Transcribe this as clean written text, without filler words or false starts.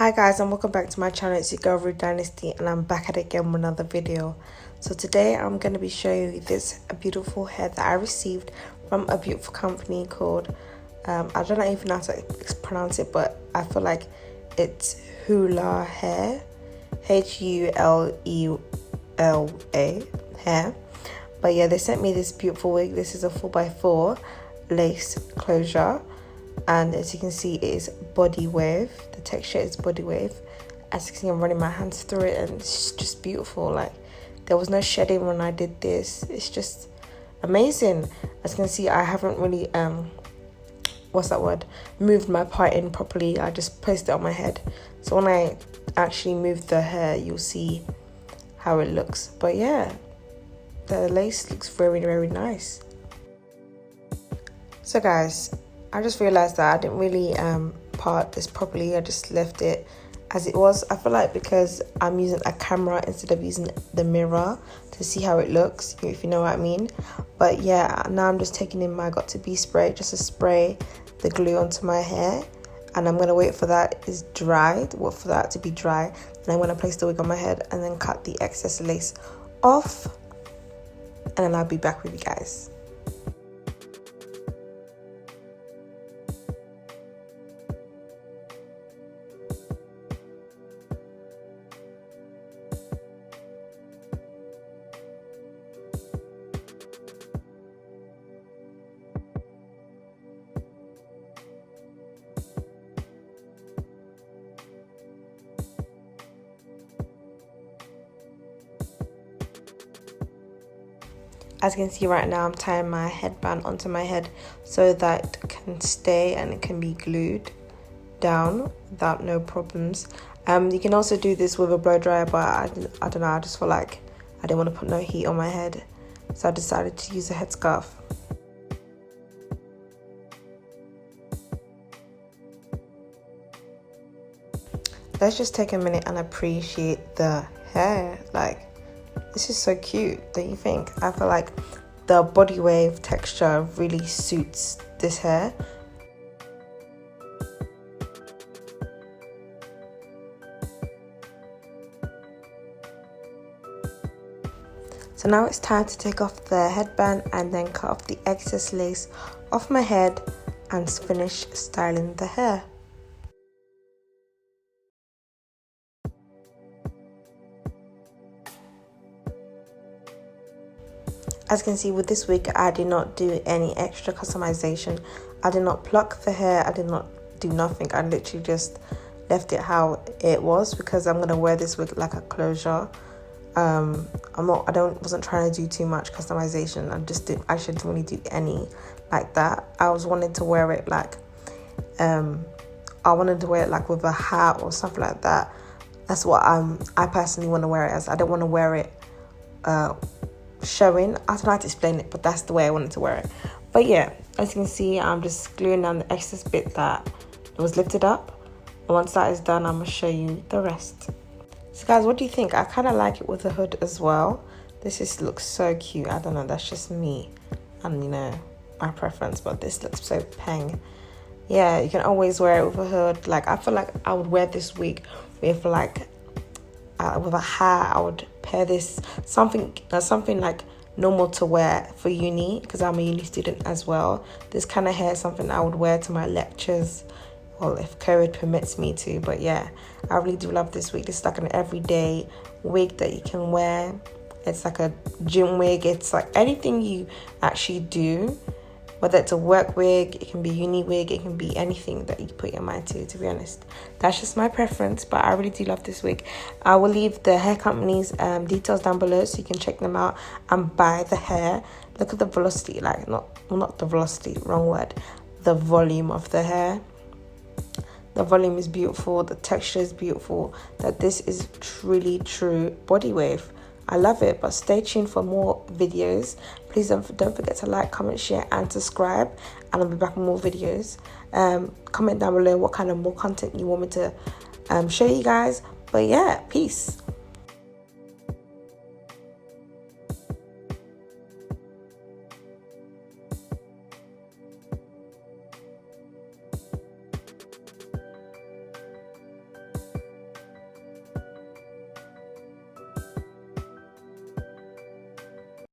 Hi guys, and welcome back to my channel. It's your girl Rude Dynasty, and I'm back at it again with another video. So today I'm going to be showing you this beautiful hair that I received from a beautiful company called I don't know even how to pronounce it, but I feel like it's Hula Hair, H-U-L-E-L-A hair. But yeah, they sent me this beautiful wig. This is a 4x4 lace closure, and as you can see, it is body wave. The texture is body wave. As you can see, I'm running my hands through it, and it's just beautiful. Like, there was no shedding when I did this. It's just amazing. As you can see, I haven't really moved my part in properly. I just placed it on my head, so when I actually move the hair, you'll see how it looks. But yeah, the lace looks very, very nice. So guys, I just realized that I didn't really part this properly. I just left it as it was. I feel like because I'm using a camera instead of using the mirror to see how it looks, if you know what I mean. But yeah, now I'm just taking in my got2b spray just to spray the glue onto my hair, and I'm gonna wait for that to be dry. And I'm gonna place the wig on my head and then cut the excess lace off, and then I'll be back with you guys. As you can see right now, I'm tying my headband onto my head so that it can stay and it can be glued down without no problems. You can also do this with a blow dryer, but I don't know, I just feel like I didn't want to put no heat on my head, so I decided to use a headscarf. Let's just take a minute and appreciate the hair. Like, this is so cute, don't you think? I feel like the body wave texture really suits this hair. So now it's time to take off the headband and then cut off the excess lace off my head and finish styling the hair. As you can see, with this wig, I did not do any extra customization. I did not pluck the hair. I did not do nothing. I literally just left it how it was because I'm gonna wear this wig like a closure. Wasn't trying to do too much customization. I shouldn't really do any like that. I was wanting to wear it like, I wanted to wear it like with a hat or something like that. That's what I personally want to wear it as. I don't want to wear it showing. I don't know how to explain it, but that's the way I wanted to wear it. But yeah, as you can see, I'm just gluing down the excess bit that was lifted up, and once that is done, I'm gonna show you the rest. So guys, what do you think? I kind of like it with the hood as well. Looks so cute. I don't know, that's just me and, you know, my preference, but this looks so peng. Yeah, you can always wear it with a hood. Like, I feel like I would wear this wig with like with a hat. I would pair this something like normal to wear for uni, because I'm a uni student as well. This kind of hair is something I would wear to my lectures, well, if COVID permits me to. But yeah, I really do love this wig. This is like an everyday wig that you can wear. It's like a gym wig. It's like anything you actually do, whether it's a work wig, it can be uni wig, it can be anything that you put your mind to be honest. That's just my preference, but I really do love this wig. I will leave the hair company's details down below so you can check them out and buy the hair. Look at the velocity, like not the velocity, wrong word. The volume of the hair. The volume is beautiful, the texture is beautiful. That this is truly true body wave. I love it, but stay tuned for more videos. Please don't forget to like, comment, share, and subscribe. And I'll be back with more videos. Comment down below what kind of more content you want me to show you guys. But yeah, peace.